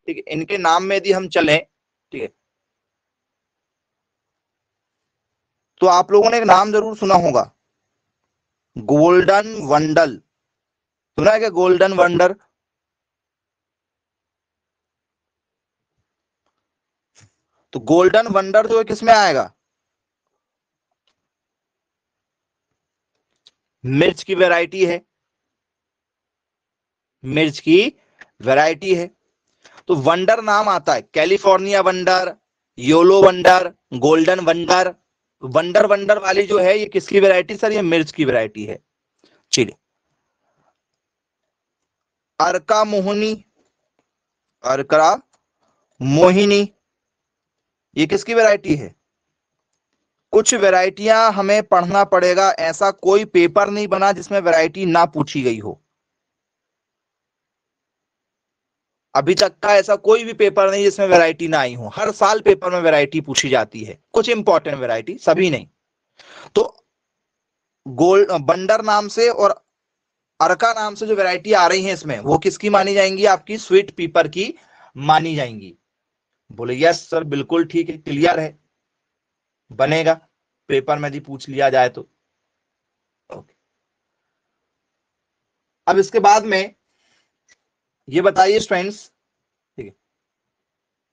ठीक है, इनके नाम में यदि हम चलें, ठीक है, तो आप लोगों ने एक नाम जरूर सुना होगा, गोल्डन वंडल। सुना है क्या गोल्डन वंडर? तो गोल्डन वंडर जो है किसमें आएगा? मिर्च की वैरायटी है, मिर्च की वैरायटी है। तो वंडर नाम आता है, California wonder, YOLO wonder, golden wonder. Wonder wonder वाली जो है ये किसकी वैरायटी सर? ये मिर्च की वैरायटी है। चलिए, अर्का मोहिनी, अर्का मोहिनी, ये किसकी वैरायटी है? कुछ वैरायटियां हमें पढ़ना पड़ेगा, ऐसा कोई पेपर नहीं बना जिसमें वैरायटी ना पूछी गई हो। अभी तक का ऐसा कोई भी पेपर नहीं जिसमें वैरायटी ना आई हो। हर साल पेपर में वैरायटी पूछी जाती है, कुछ इंपॉर्टेंट वैरायटी, सभी नहीं। तो गोल्ड बंडर नाम से और अर्का नाम से जो वैरायटी आ रही है इसमें, वो किसकी मानी जाएंगी? आपकी स्वीट पीपर की मानी जाएंगी। बोले यस सर, बिल्कुल ठीक है, क्लियर है, बनेगा पेपर में यदि पूछ लिया जाए तो। ओके, अब इसके बाद में ये बताइए स्टूडेंट्स, ठीक है,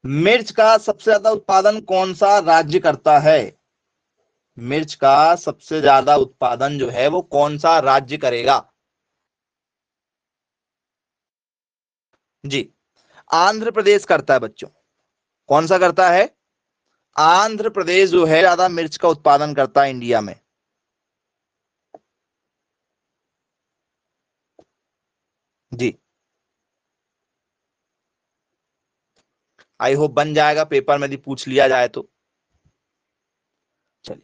मिर्च का सबसे ज्यादा उत्पादन कौन सा राज्य करता है? मिर्च का सबसे ज्यादा उत्पादन जो है वो कौन सा राज्य करेगा? जी, आंध्र प्रदेश करता है बच्चों। कौन सा करता है? आंध्र प्रदेश जो है ज्यादा मिर्च का उत्पादन करता है इंडिया में। जी, आई होप बन जाएगा पेपर में यदि पूछ लिया जाए तो। चलिए,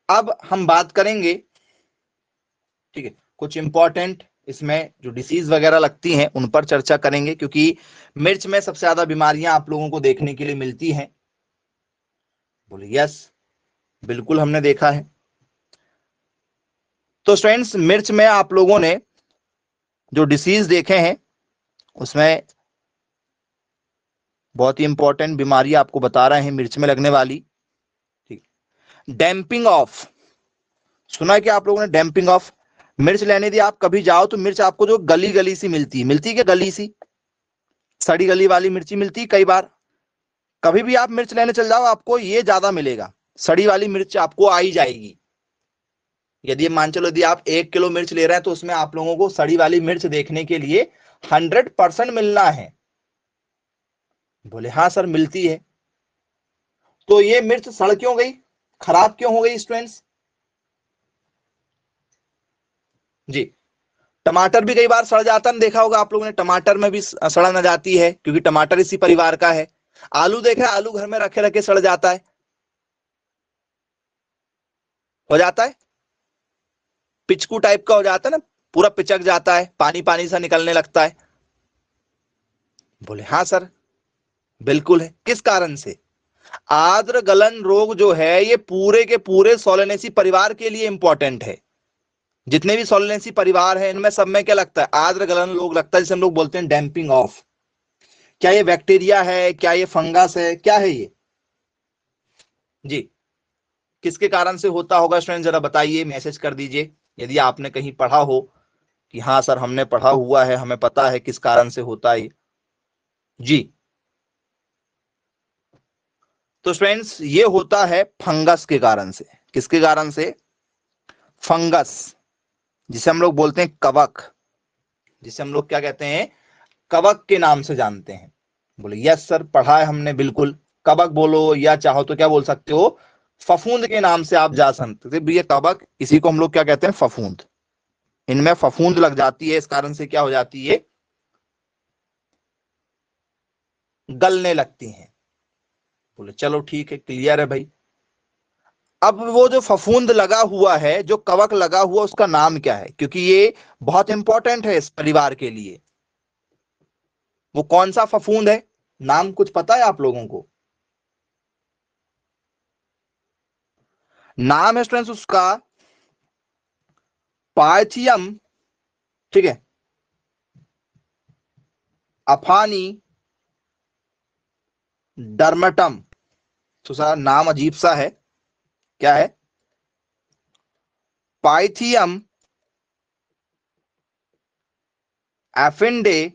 अब हम बात करेंगे, ठीक है, कुछ इंपॉर्टेंट इसमें जो डिसीज वगैरह लगती हैं उन पर चर्चा करेंगे, क्योंकि मिर्च में सबसे ज्यादा बीमारियां आप लोगों को देखने के लिए मिलती हैं। बोले यस, बिल्कुल हमने देखा है। तो स्टूडेंट्स, मिर्च में आप लोगों ने जो डिसीज देखे हैं उसमें बहुत ही इंपॉर्टेंट बीमारी आपको बता रहे हैं मिर्च में लगने वाली। ठीक, डैम्पिंग ऑफ, सुना है क्या आप लोगों ने? डैम्पिंग ऑफ, मिर्च लेने दी आप कभी जाओ तो मिर्च आपको जो गली गली सी मिलती है, मिलती है क्या गली सी, सड़ी गली वाली मिर्ची मिलती है कई बार। कभी भी आप मिर्च लेने चल जाओ आपको ये ज्यादा मिलेगा, सड़ी वाली मिर्च आपको आई जाएगी। यदि मान चलो यदि आप 1 किलो मिर्च ले रहे हैं तो उसमें आप लोगों को सड़ी वाली मिर्च देखने के लिए 100% मिलना है। बोले हाँ सर मिलती है। तो ये मिर्च सड़ क्यों गई, खराब क्यों हो गई स्टूडेंट्स? जी, टमाटर भी कई बार सड़ जाता है, देखा होगा आप लोगों ने, टमाटर में भी सड़न आ जाती है क्योंकि टमाटर इसी परिवार का है। आलू देखा है, आलू घर में रखे रखे सड़ जाता है, हो जाता है, पिचकू टाइप का हो जाता है ना, पूरा पिचक जाता है, पानी पानी सा निकलने लगता है। बोले हाँ सर, बिल्कुल है। किस कारण से? आर्द्र गलन रोग जो है ये पूरे के पूरे सोलेनेसी परिवार के लिए इंपॉर्टेंट है। जितने भी सोलेनेसी परिवार है इनमें सब में क्या लगता है? आर्द्र गलन रोग लगता है, जिसे हम लोग बोलते हैं डैम्पिंग ऑफ। क्या ये बैक्टीरिया है, क्या ये फंगस है, क्या है ये? जी, किसके कारण से होता होगा स्टूडेंट, जरा बताइए, मैसेज कर दीजिए यदि आपने कहीं पढ़ा हो कि हाँ सर हमने पढ़ा हुआ है, हमें पता है किस कारण से होता है। जी, तो फ्रेंड्स ये होता है फंगस के कारण से। किसके कारण से? फंगस, जिसे हम लोग बोलते हैं कवक, जिसे हम लोग क्या कहते हैं? कवक के नाम से जानते हैं। बोले यस सर, पढ़ा है हमने, बिल्कुल। कवक बोलो या चाहो तो क्या बोल सकते हो, फफूंद के नाम से आप जा सकते थे। ये कवक, इसी को हम लोग क्या कहते हैं? फफूंद। इनमें फफूंद लग जाती है, इस कारण से क्या हो जाती है? गलने लगती हैं। बोले चलो ठीक है, क्लियर है भाई। अब वो जो फफूंद लगा हुआ है, जो कवक लगा हुआ, उसका नाम क्या है? क्योंकि ये बहुत इंपॉर्टेंट है इस परिवार के लिए। वो कौन सा फफूंद है? नाम कुछ पता है आप लोगों को? नाम है स्टूडेंट्स उसका पाइथियम, ठीक है, अफानी डर्मेटम, तो सारा नाम अजीब सा है, क्या है? पाइथियम एफिडेरिटम,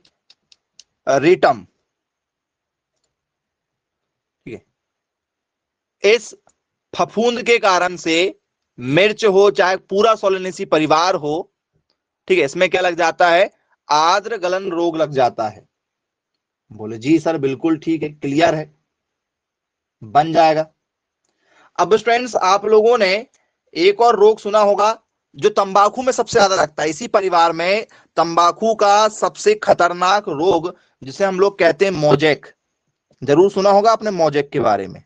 ठीक है। इस फफूंद के कारण से मिर्च हो चाहे पूरा सोलेनेसी परिवार हो, ठीक है, इसमें क्या लग जाता है? आर्द्र गलन रोग लग जाता है। बोले जी सर बिल्कुल ठीक है, क्लियर है, बन जाएगा। अब स्टूडेंट्स आप लोगों ने एक और रोग सुना होगा जो तंबाकू में सबसे ज्यादा लगता है, इसी परिवार में तंबाकू का सबसे खतरनाक रोग जिसे हम लोग कहते हैं मोजेक। जरूर सुना होगा आपने मोजेक के बारे में।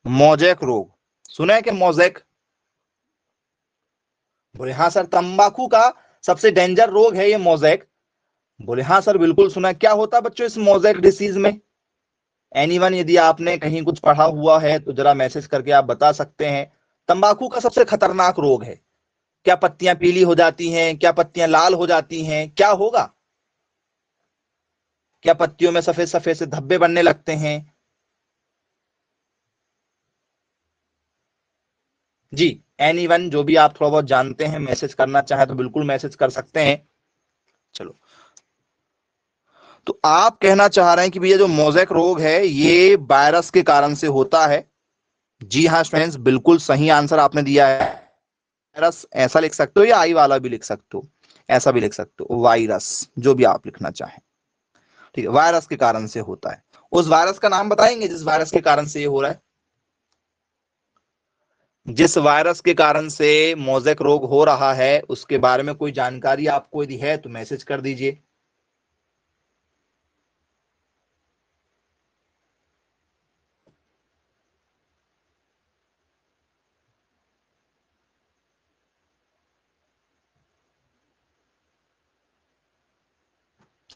मोजेक रोग सुना है कि मोजेक? बोले हाँ सर, तंबाकू का सबसे डेंजर रोग है ये मोजेक। बोले हाँ सर बिल्कुल सुना। क्या होता है बच्चों इस मोजेक डिसीज में? एनीवन, यदि आपने कहीं कुछ पढ़ा हुआ है तो जरा मैसेज करके आप बता सकते हैं। तंबाकू का सबसे खतरनाक रोग है। क्या पत्तियां पीली हो जाती हैं? क्या पत्तियां लाल हो जाती हैं? क्या होगा? क्या पत्तियों में सफेद सफेद से धब्बे बनने लगते हैं? जी, एनीवन, जो भी आप थोड़ा बहुत जानते हैं, मैसेज करना चाहे तो बिल्कुल मैसेज कर सकते हैं। चलो, तो आप कहना चाह रहे हैं कि भैया जो मोजेक रोग है ये वायरस के कारण से होता है। जी हाँ स्टूडेंट्स, बिल्कुल सही आंसर आपने दिया है। वायरस ऐसा लिख सकते हो या आई वाला भी लिख सकते हो, ऐसा भी लिख सकते हो, वायरस, जो भी आप लिखना चाहें, ठीक है, वायरस के कारण से होता है। उस वायरस का नाम बताएंगे जिस वायरस के कारण से ये हो रहा है? जिस वायरस के कारण से मोजेक रोग हो रहा है उसके बारे में कोई जानकारी आपको यदि है तो मैसेज कर दीजिए।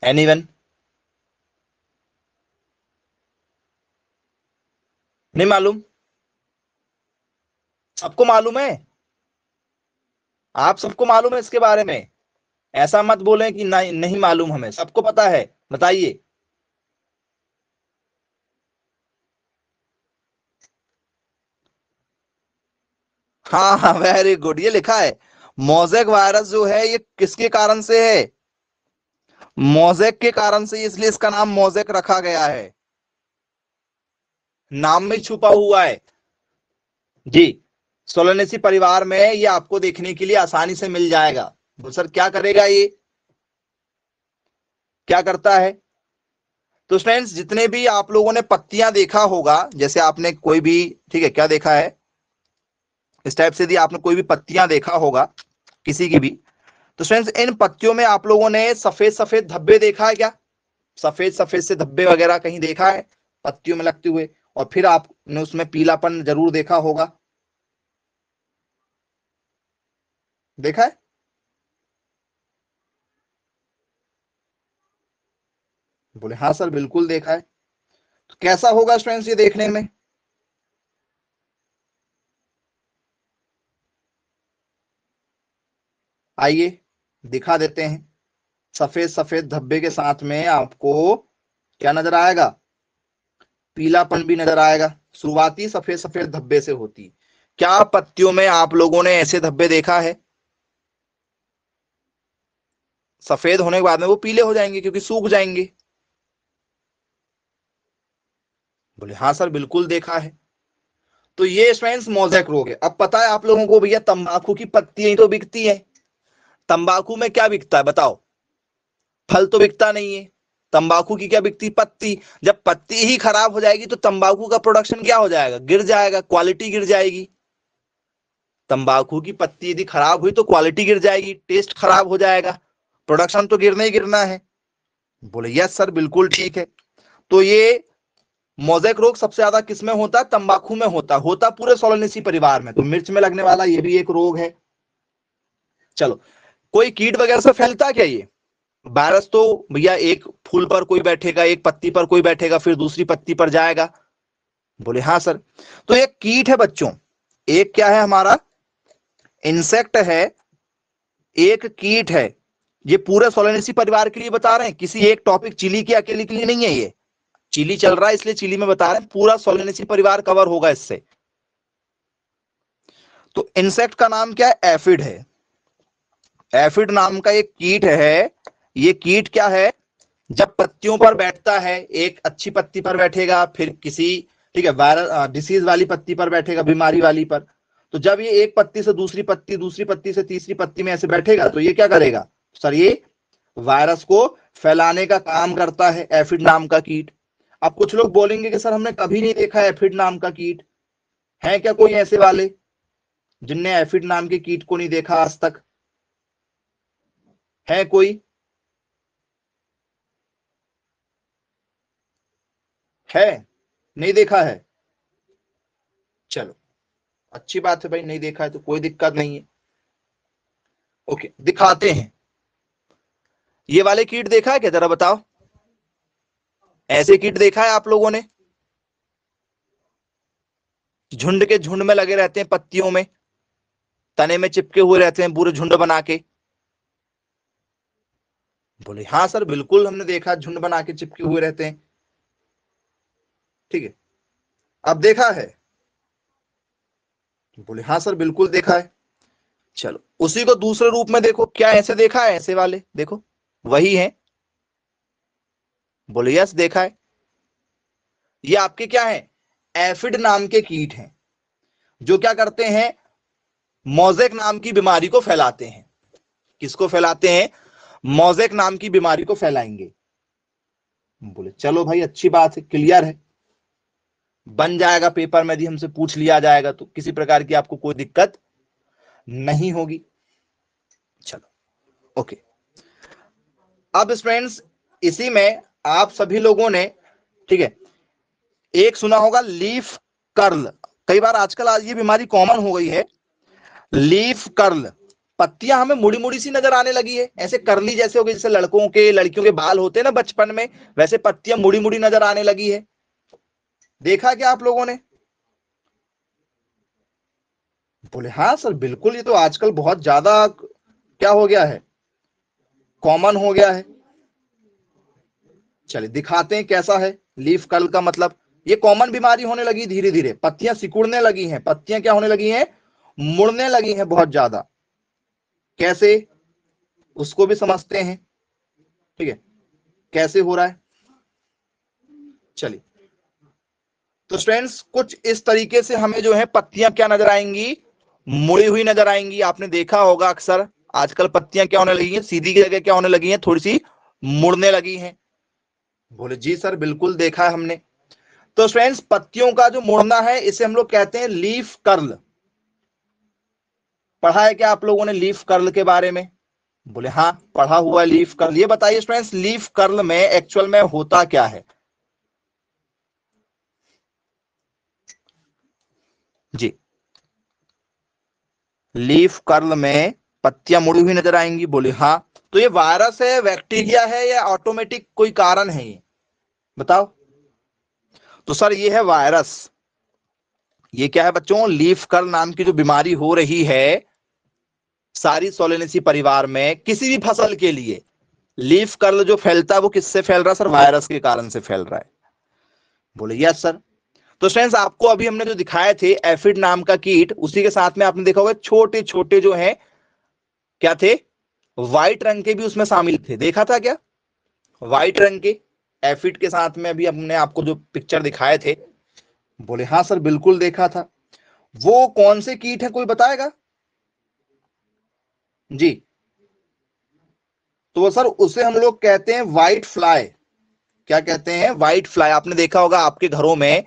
एनीवन? नहीं मालूम? सबको मालूम है? आप सबको मालूम है इसके बारे में? ऐसा मत बोलें कि नहीं नहीं मालूम, हमें सबको पता है, बताइए। हाँ हाँ, वेरी गुड, ये लिखा है। मोजेक वायरस जो है ये किसके कारण से है? मोजेक के कारण से, इसलिए इसका नाम मोजेक रखा गया है। नाम में छुपा हुआ है। जी, सोलोनेसी परिवार में ये आपको देखने के लिए आसानी से मिल जाएगा। तो सर क्या करेगा ये, क्या करता है? तो स्टूडेंट्स जितने भी आप लोगों ने पत्तियां देखा होगा, जैसे आपने कोई भी, ठीक है, क्या देखा है इस टाइप से, यदि आपने कोई भी पत्तियां देखा होगा किसी की भी, तो फ्रेंड्स इन पत्तियों में आप लोगों ने सफेद सफेद धब्बे देखा है क्या? सफेद सफेद से धब्बे वगैरह कहीं देखा है पत्तियों में लगते हुए? और फिर आपने उसमें पीलापन जरूर देखा होगा, देखा है? बोले हाँ सर बिल्कुल देखा है। तो कैसा होगा स्टूडेंट्स ये देखने में? आइए दिखा देते हैं। सफेद सफेद धब्बे के साथ में आपको क्या नजर आएगा? पीलापन भी नजर आएगा। शुरुआती सफेद सफेद धब्बे से होती। क्या पत्तियों में आप लोगों ने ऐसे धब्बे देखा है? सफेद होने के बाद में वो पीले हो जाएंगे क्योंकि सूख जाएंगे। बोले हाँ सर बिल्कुल देखा है। तो ये स्टूडेंट्स मोज़ेक रोग है। अब पता है आप लोगों को भैया तंबाकू की पत्तियां ही तो बिकती है। तंबाकू में क्या बिकता है बताओ? फल तो बिकता नहीं है। तंबाकू की क्या बिकती? पत्ती। जब पत्ती ही खराब हो जाएगी तो तंबाकू का प्रोडक्शन क्या हो जाएगा? गिर जाएगा, क्वालिटी गिर जाएगी। तंबाकू की पत्ती यदि खराब हुई तो क्वालिटी गिर जाएगी, टेस्ट खराब हो जाएगा, प्रोडक्शन तो गिरना ही गिरना है। बोले यस सर बिल्कुल ठीक है। तो ये मोज़ेक रोग सबसे ज्यादा किसमें होता है? तंबाकू में होता पूरे सोलानेसी परिवार में। तो मिर्च में लगने वाला ये भी एक रोग है। चलो, कोई कीट वगैरह से फैलता क्या ये वायरस? तो भैया एक फूल पर कोई बैठेगा, एक पत्ती पर कोई बैठेगा, फिर दूसरी पत्ती पर जाएगा। बोले हाँ सर। तो एक कीट है बच्चों, एक क्या है हमारा? इंसेक्ट है, एक कीट है। ये पूरे सोलानेसी परिवार के लिए बता रहे हैं, किसी एक टॉपिक चिली के अकेले के लिए नहीं है ये। चिली चल रहा है इसलिए चिली में बता रहे हैं, पूरा सोलेनेसी परिवार कवर होगा इससे। तो इंसेक्ट का नाम क्या है? एफिड है। एफिड नाम का एक कीट है। ये कीट क्या है? जब पत्तियों पर बैठता है, एक अच्छी पत्ती पर बैठेगा, फिर किसी, ठीक है, वायरस डिसीज वाली पत्ती पर बैठेगा, बीमारी वाली पर। तो जब ये एक पत्ती से दूसरी पत्ती, दूसरी पत्ती से तीसरी पत्ती में ऐसे बैठेगा, तो ये क्या करेगा सर? ये वायरस को फैलाने का काम करता है, एफिड नाम का कीट। अब कुछ लोग बोलेंगे कि सर हमने कभी नहीं देखा एफिड नाम का कीट। है क्या कोई ऐसे वाले जिनने एफिड नाम के कीट को नहीं देखा आज तक? है कोई? है? नहीं देखा है? चलो अच्छी बात है भाई, नहीं देखा है तो कोई दिक्कत नहीं है। ओके, दिखाते हैं। ये वाले कीट देखा है क्या? जरा बताओ, ऐसे कीट देखा है आप लोगों ने? झुंड के झुंड में लगे रहते हैं, पत्तियों में, तने में चिपके हुए रहते हैं पूरे झुंड बना के। बोले हाँ सर बिल्कुल हमने देखा, झुंड बना के चिपके हुए रहते हैं। ठीक है, अब देखा है? बोले हाँ सर बिल्कुल देखा है। चलो उसी को दूसरे रूप में देखो, क्या ऐसे देखा है? ऐसे वाले देखो, वही है। बोले यस देखा है। ये आपके क्या है? एफिड नाम के कीट हैं, जो क्या करते हैं? मोज़ेक नाम की बीमारी को फैलाते हैं। किसको फैलाते हैं? मोज़ेक नाम की बीमारी को फैलाएंगे। बोले चलो भाई अच्छी बात है, क्लियर है, बन जाएगा पेपर में, यदि हमसे पूछ लिया जाएगा तो किसी प्रकार की आपको कोई दिक्कत नहीं होगी। चलो ओके। अब स्टूडेंट्स इसी में आप सभी लोगों ने, ठीक है, एक सुना होगा लीफ कर्ल। कई बार आजकल आज ये बीमारी कॉमन हो गई है, लीफ कर्ल। पत्तियां हमें मुड़ी मुड़ी सी नजर आने लगी है, ऐसे करली जैसे हो गई, जैसे लड़कों के लड़कियों के बाल होते हैं ना बचपन में, वैसे पत्तियां मुड़ी मुड़ी नजर आने लगी है। देखा क्या आप लोगों ने? बोले हाँ सर बिल्कुल, ये तो आजकल बहुत ज्यादा क्या हो गया है, कॉमन हो गया है। चलिए दिखाते हैं कैसा है लीफ कर्ल का मतलब। ये कॉमन बीमारी होने लगी धीरे धीरे, पत्तियां सिकुड़ने लगी हैं, पत्तियां क्या होने लगी हैं? मुड़ने लगी हैं बहुत ज्यादा। कैसे, उसको भी समझते हैं। ठीक है, कैसे हो रहा है? चलिए, तो स्टूडेंट्स कुछ इस तरीके से हमें जो है पत्तियां क्या नजर आएंगी? मुड़ी हुई नजर आएंगी। आपने देखा होगा अक्सर आजकल पत्तियां क्या होने लगी हैं? सीधी की जगह क्या होने लगी हैं? थोड़ी सी मुड़ने लगी हैं। बोले जी सर बिल्कुल देखा है हमने। तो फ्रेंड्स पत्तियों का जो मुड़ना है इसे हम लोग कहते हैं लीफ कर्ल। पढ़ा है क्या आप लोगों ने लीफ कर्ल के बारे में? बोले हाँ पढ़ा हुआ है लीफ कर्ल। ये बताइए फ्रेंड्स लीफ कर्ल में एक्चुअल में होता क्या है? जी, लीफ कर्ल में पत्तियां मुड़ी हुई नजर आएंगी। बोले हाँ। तो ये वायरस है, बैक्टीरिया है, या ऑटोमेटिक कोई कारण है? ये बताओ। तो सर ये है वायरस। ये क्या है बच्चों? लीफ कर्ल नाम की जो बीमारी हो रही है सारी सोलेनेसी परिवार में, किसी भी फसल के लिए लीफ कर्ल जो फैलता है वो किससे फैल रहा है सर? वायरस के कारण से फैल रहा है। बोले यस सर। तो फ्रेंड्स आपको अभी हमने जो दिखाए थे एफिड नाम का कीट, उसी के साथ में आपने देखा होगा छोटे छोटे जो हैं क्या थे? व्हाइट रंग के भी उसमें शामिल थे। देखा था क्या? व्हाइट रंग के एफिड के साथ में अभी हमने आपको जो पिक्चर दिखाए थे। बोले हाँ सर बिल्कुल देखा था। वो कौन से कीट है कोई बताएगा? जी, तो सर उसे हम लोग कहते हैं व्हाइट फ्लाई। क्या कहते हैं? White fly. आपने देखा होगा आपके घरों में,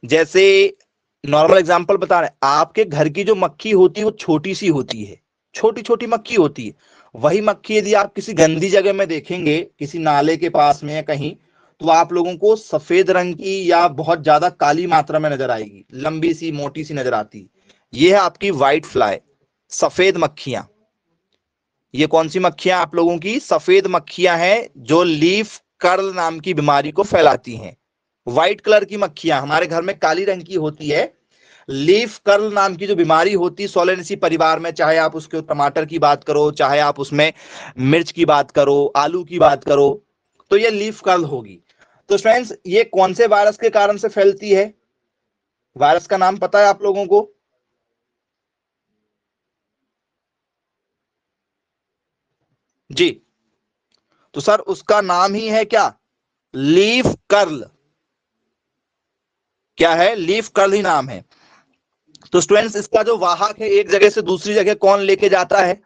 जैसे नॉर्मल एग्जांपल बता रहे हैं, आपके घर की जो मक्खी होती है वो छोटी सी होती है, छोटी छोटी मक्खी होती है। वही मक्खी यदि आप किसी गंदी जगह में देखेंगे, किसी नाले के पास में या कहीं, तो आप लोगों को सफेद रंग की या बहुत ज्यादा काली मात्रा में नजर आएगी, लंबी सी मोटी सी नजर आती है। ये है आपकी व्हाइट फ्लाई, सफेद मक्खियां। ये कौन सी मक्खियां आप लोगों की? सफेद मक्खियां हैं जो लीफ कर्ल नाम की बीमारी को फैलाती हैं। व्हाइट कलर की मक्खियां, हमारे घर में काली रंग की होती है। लीफ कर्ल नाम की जो बीमारी होती है सोलेनेसी परिवार में, चाहे आप उसके टमाटर की बात करो, चाहे आप उसमें मिर्च की बात करो, आलू की बात करो, तो ये लीफ कर्ल होगी। तो फ्रेंड्स ये कौन से वायरस के कारण से फैलती है? वायरस का नाम पता है आप लोगों को? जी, तो सर उसका नाम ही है क्या? Leaf curl. क्या है? लीफ कर्ल ही नाम है। तो स्टूडेंट्स इसका जो वाहक है एक जगह से दूसरी जगह कौन लेके जाता है?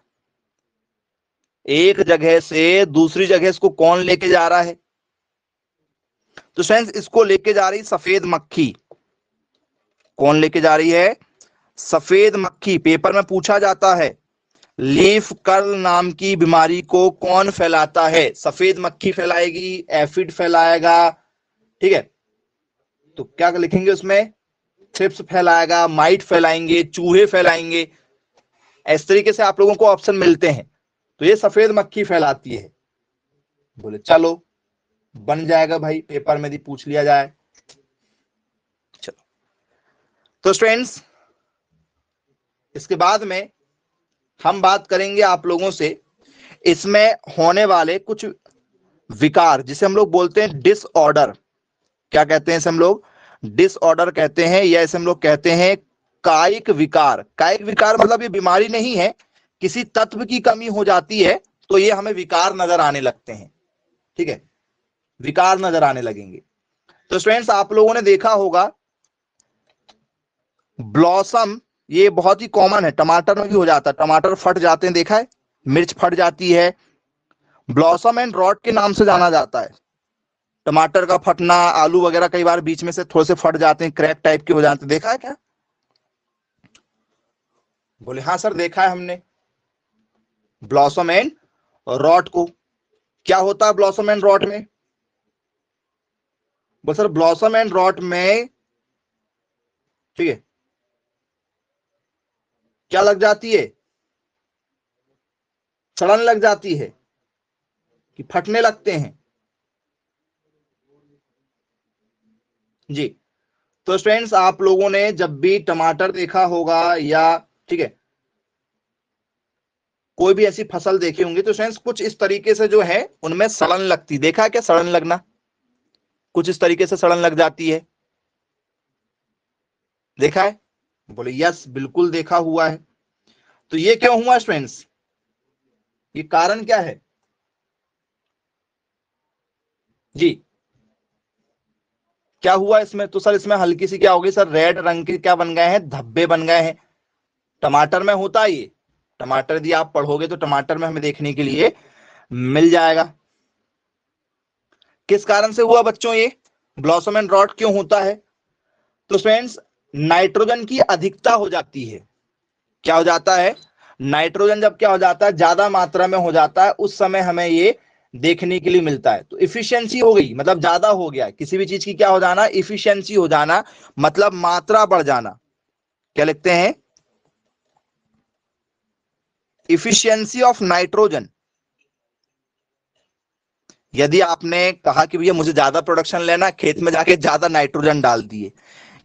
एक जगह से दूसरी जगह इसको कौन लेके जा रहा है? तो फ्रेंड्स इसको लेके जा रही सफेद मक्खी। कौन लेके जा रही है? सफेद मक्खी। पेपर में पूछा जाता है लीफ कर्ल नाम की बीमारी को कौन फैलाता है? सफेद मक्खी फैलाएगी, एफिड फैलाएगा, ठीक है, तो क्या लिखेंगे उसमें? थ्रिप्स फैलाएगा, माइट फैलाएंगे, चूहे फैलाएंगे। इस तरीके से आप लोगों को ऑप्शन मिलते हैं। तो ये सफेद मक्खी फैलाती है। बोले चलो बन जाएगा भाई, पेपर में भी पूछ लिया जाए। चलो, तो स्टूडेंट्स इसके बाद में हम बात करेंगे आप लोगों से इसमें होने वाले कुछ विकार, जिसे हम लोग बोलते हैं डिसऑर्डर। क्या कहते हैं इसे हम लोग? डिसऑर्डर कहते हैं, या इसे हम लोग कहते हैं कायिक विकार। कायिक विकार मतलब ये बीमारी नहीं है, किसी तत्व की कमी हो जाती है तो ये हमें विकार नजर आने लगते हैं। ठीक है, विकार नजर आने लगेंगे। तो स्टूडेंट्स आप लोगों ने देखा होगा ब्लॉसम, ये बहुत ही कॉमन है, टमाटर में भी हो जाता है, टमाटर फट जाते हैं, देखा है? मिर्च फट जाती है। ब्लॉसम एंड रॉट के नाम से जाना जाता है। टमाटर का फटना, आलू वगैरह कई बार बीच में से थोड़े से फट जाते हैं, क्रैक टाइप के हो जाते हैं, देखा है क्या? बोले हाँ सर देखा है हमने। ब्लॉसम एंड रॉट को क्या होता है? ब्लॉसम एंड रॉट में बोल सर, ब्लॉसम एंड रॉट में, ठीक है, क्या लग जाती है? सड़न लग जाती है कि फटने लगते हैं? जी, तो स्टूडेंट्स आप लोगों ने जब भी टमाटर देखा होगा या, ठीक है, कोई भी ऐसी फसल देखी होंगी तो स्टूडेंट्स कुछ इस तरीके से जो है उनमें सड़न लगती, देखा है क्या सड़न लगना? कुछ इस तरीके से सड़न लग जाती है, देखा है? बोले यस बिल्कुल देखा हुआ है। तो ये क्यों हुआ स्टूडेंट्स? ये कारण क्या है? जी, क्या हुआ इसमें? तो सर इसमें हल्की सी क्या होगी सर, रेड रंग के क्या बन गए हैं? धब्बे बन गए हैं। टमाटर में होता है ये, टमाटर यदि आप पढ़ोगे तो टमाटर में हमें देखने के लिए मिल जाएगा। किस कारण से हुआ बच्चों ये ब्लॉसम एंड रॉट क्यों होता है? तो फ्रेंड्स नाइट्रोजन की अधिकता हो जाती है। क्या हो जाता है? नाइट्रोजन जब क्या हो जाता है, ज्यादा मात्रा में हो जाता है, उस समय हमें ये देखने के लिए मिलता है। तो इफिशियंसी हो गई, मतलब ज्यादा हो गया किसी भी चीज की, क्या हो जाना? इफिशियंसी हो जाना, मतलब मात्रा बढ़ जाना। क्या लिखते हैं? Efficiency of nitrogen. यदि आपने कहा कि भैया मुझे ज्यादा प्रोडक्शन लेना, खेत में जाके ज्यादा नाइट्रोजन डाल दिए,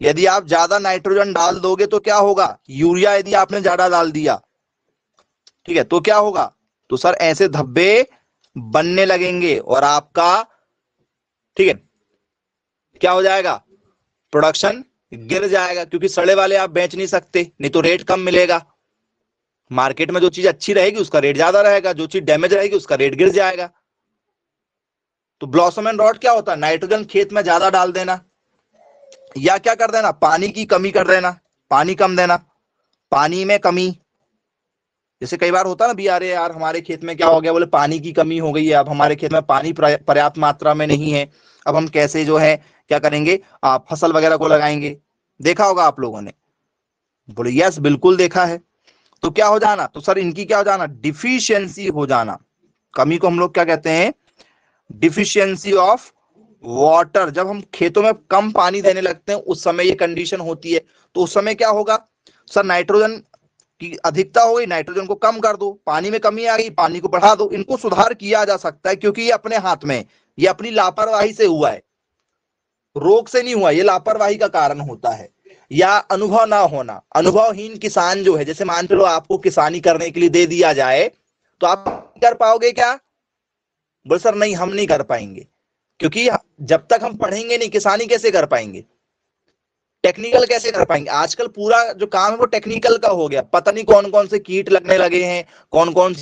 यदि आप ज्यादा नाइट्रोजन डाल दोगे तो क्या होगा? यूरिया यदि आपने ज्यादा डाल दिया, ठीक है, तो क्या होगा? तो सर ऐसे धब्बे बनने लगेंगे और आपका, ठीक है, क्या हो जाएगा? प्रोडक्शन गिर जाएगा, क्योंकि सड़े वाले आप बेच नहीं सकते, नहीं तो रेट कम मिलेगा। मार्केट में जो चीज अच्छी रहेगी उसका रेट ज्यादा रहेगा, जो चीज डैमेज रहेगी उसका रेट गिर जाएगा। तो ब्लॉसम एंड रॉट क्या होता है? नाइट्रोजन खेत में ज्यादा डाल देना, या क्या कर देना? पानी की कमी कर देना, पानी कम देना, पानी में कमी। जैसे कई बार होता है ना, भी अरे यार हमारे खेत में क्या हो गया, बोले पानी की कमी हो गई है, अब हमारे खेत में पानी पर्याप्त मात्रा में नहीं है, अब हम कैसे जो है क्या करेंगे, फसल वगैरह को लगाएंगे। देखा होगा आप लोगों ने? बोले यस बिल्कुल देखा है। तो क्या हो जाना? तो सर इनकी क्या हो जाना? डिफिशियंसी हो जाना। कमी को हम लोग क्या कहते हैं? Deficiency of water. जब हम खेतों में कम पानी देने लगते हैं उस समय ये कंडीशन होती है। तो उस समय क्या होगा सर? नाइट्रोजन की अधिकता हो गई, नाइट्रोजन को कम कर दो, पानी में कमी आ गई, पानी को बढ़ा दो। इनको सुधार किया जा सकता है, क्योंकि ये अपने हाथ में, ये अपनी लापरवाही से हुआ है, रोग से नहीं हुआ, ये लापरवाही का कारण होता है, या अनुभव ना होना। अनुभवहीन किसान जो है, जैसे मान लो आपको किसानी करने के लिए दे दिया जाए तो आप कर पाओगे क्या? बोले सर नहीं हम नहीं कर पाएंगे। क्योंकि जब तक हम पढ़ेंगे नहीं किसानी कैसे कर पाएंगे, टेक्निकल कैसे कर पाएंगे। आजकल पूरा जो काम है वो टेक्निकल का हो गया, पता नहीं कौन कौन से कीट लगने लगे हैं, कौन कौन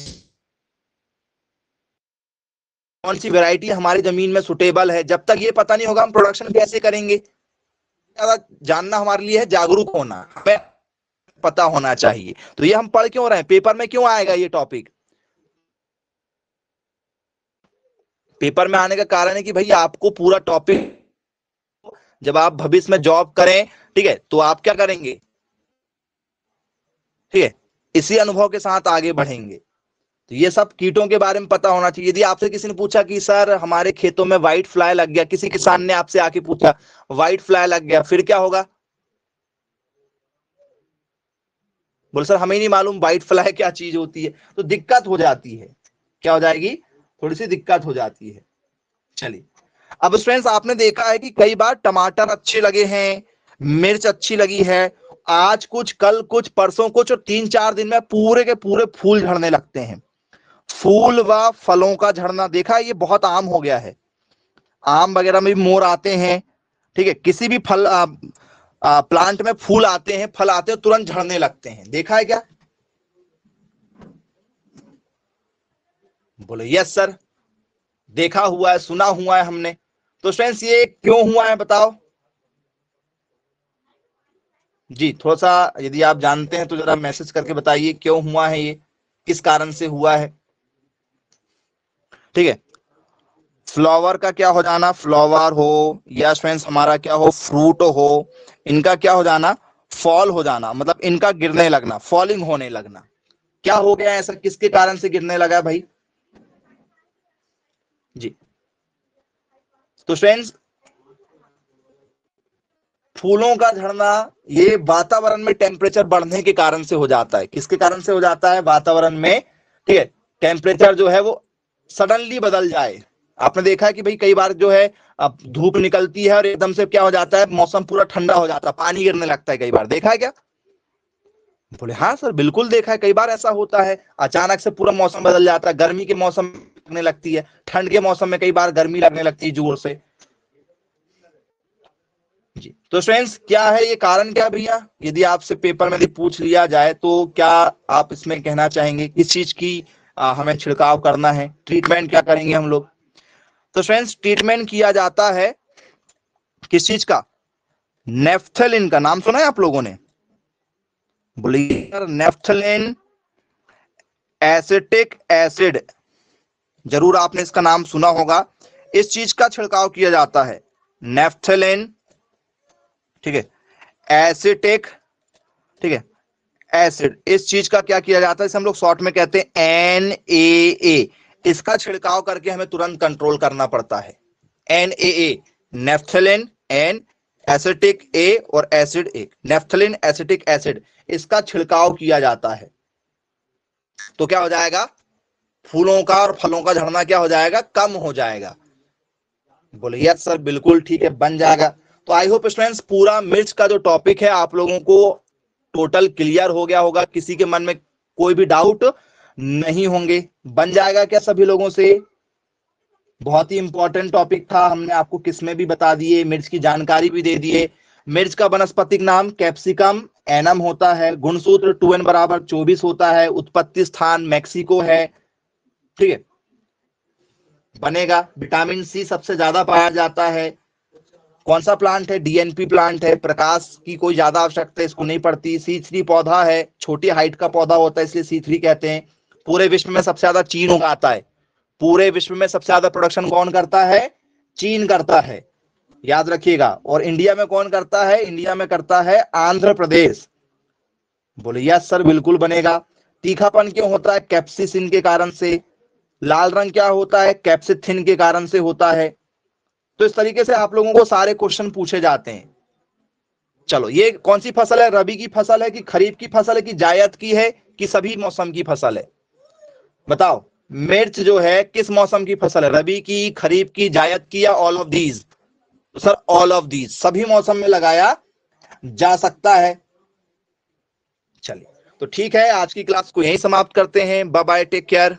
सी वैरायटी हमारी जमीन में सुटेबल है। जब तक ये पता नहीं होगा हम प्रोडक्शन कैसे करेंगे। ज्यादा जानना हमारे लिए है जागरूक होना, हमें पता होना चाहिए। तो ये हम पढ़ क्यों रहे हैं, पेपर में क्यों आएगा ये टॉपिक। पेपर में आने का कारण है कि भाई आपको पूरा टॉपिक, जब आप भविष्य में जॉब करें, ठीक है, तो आप क्या करेंगे, ठीक है, इसी अनुभव के साथ आगे बढ़ेंगे। तो ये सब कीटों के बारे में पता होना चाहिए। यदि आपसे किसी ने पूछा कि सर हमारे खेतों में व्हाइट फ्लाई लग गया, किसी किसान ने आपसे आके पूछा व्हाइट फ्लाई लग गया, फिर क्या होगा, बोले सर हमें नहीं मालूम व्हाइट फ्लाई क्या चीज होती है। तो दिक्कत हो जाती है, क्या हो जाएगी, थोड़ी सी दिक्कत हो जाती है। चलिए, अब फ्रेंड्स आपने देखा है कि कई बार टमाटर अच्छे लगे हैं, मिर्च अच्छी लगी है, आज कुछ कल कुछ परसों कुछ, और 3-4 दिन में पूरे के पूरे फूल झड़ने लगते हैं। फूल व फलों का झड़ना देखा है, ये बहुत आम हो गया है। आम वगैरह में भी मोर आते हैं, ठीक है, किसी भी फल प्लांट में फूल आते हैं, फल आते हैं, तुरंत झड़ने लगते हैं। देखा है क्या, बोले यस सर, देखा हुआ है, सुना हुआ है हमने। तो फ्रेंड्स ये क्यों हुआ है बताओ जी, थोड़ा सा यदि आप जानते हैं तो जरा मैसेज करके बताइए क्यों हुआ है, ये किस कारण से हुआ है। ठीक है, फ्लावर का क्या हो जाना, फ्लावर हो या फ्रेंड्स हमारा क्या हो, फ्रूट हो, इनका क्या हो जाना, फॉल हो जाना, मतलब इनका गिरने लगना, फॉलिंग होने लगना। क्या हो गया ऐसा, किसके कारण से गिरने लगा भाई जी। तो फ्रेंड्स फूलों का झड़ना ये वातावरण में टेम्परेचर बढ़ने के कारण से हो जाता है। किसके कारण से हो जाता है, वातावरण में, ठीक है, टेम्परेचर जो है वो सडनली बदल जाए। आपने देखा है कि भाई कई बार जो है अब धूप निकलती है और एकदम से क्या हो जाता है, मौसम पूरा ठंडा हो जाता है, पानी गिरने लगता है। कई बार देखा है क्या, बोले हाँ सर बिल्कुल देखा है, कई बार ऐसा होता है, अचानक से पूरा मौसम बदल जाता है, गर्मी के मौसम लगने लगती है, ठंड के मौसम में कई बार गर्मी लगने लगती है जोर से जी। तो फ्रेंड्स क्या है ये कारण, क्या भैया, यदि आपसे पेपर में पूछ लिया जाए तो क्या आप इसमें कहना चाहेंगे, किस चीज की हमें छिड़काव करना है, ट्रीटमेंट क्या करेंगे हम लोग। तो फ्रेंड्स ट्रीटमेंट किया जाता है किस चीज का, नेफ्थलिन का नाम सुना है आप लोगों ने, बोलिए नेफ्थलिन एसिटिक एसिड, जरूर आपने इसका नाम सुना होगा। इस चीज का छिड़काव किया जाता है, नेफ्थलिन, ठीक है, एसिटिक, ठीक है, एसिड, इस चीज का क्या किया जाता है, इसे हम लोग शॉर्ट में कहते हैं NaA। इसका छिड़काव करके हमें तुरंत कंट्रोल करना पड़ता है। NaA, नेफ्थलिन एन, एसिटिक ए और एसिड एक, नेफ्थलिन एसिटिक एसिड, इसका छिड़काव किया जाता है। तो क्या हो जाएगा, फूलों का और फलों का झड़ना क्या हो जाएगा, कम हो जाएगा। बोले यस सर बिल्कुल ठीक है, बन जाएगा। तो आई होप स्टूडेंट्स पूरा मिर्च का जो टॉपिक है आप लोगों को टोटल क्लियर हो गया होगा, किसी के मन में कोई भी डाउट नहीं होंगे। बन जाएगा क्या सभी लोगों से, बहुत ही इंपॉर्टेंट टॉपिक था, हमने आपको किसमें भी बता दिए, मिर्च की जानकारी भी दे दिए। मिर्च का वनस्पतिक नाम कैप्सिकम एनम होता है, गुणसूत्र 2n बराबर 24 होता है, उत्पत्ति स्थान मैक्सिको है, ठीक है, बनेगा। विटामिन सी सबसे ज्यादा पाया जाता है, कौन सा प्लांट है, DNP प्लांट है, प्रकाश की कोई ज्यादा आवश्यकता इसको नहीं पड़ती। C3 पौधा है, छोटी हाइट का पौधा होता है इसलिए C3 कहते हैं। पूरे विश्व में सबसे ज्यादा चीन उगाता है, पूरे विश्व में सबसे ज्यादा प्रोडक्शन कौन करता है, चीन करता है, याद रखिएगा। और इंडिया में कौन करता है, इंडिया में करता है आंध्र प्रदेश। बोले यस सर बिल्कुल बनेगा। तीखापन क्यों होता है, कैप्सिसिन के कारण से। लाल रंग क्या होता है, कैप्सिथिन के कारण से होता है। तो इस तरीके से आप लोगों को सारे क्वेश्चन पूछे जाते हैं। चलो ये कौन सी फसल है, रबी की फसल है कि खरीफ की फसल है कि जायद की है कि सभी मौसम की फसल है, बताओ। मिर्च जो है किस मौसम की फसल है, रबी की, खरीफ की, जायद की या ऑल ऑफ दीज। तो सर ऑल ऑफ दीज, सभी मौसम में लगाया जा सकता है। चलिए तो ठीक है, आज की क्लास को यहीं समाप्त करते हैं। Bye bye, take care.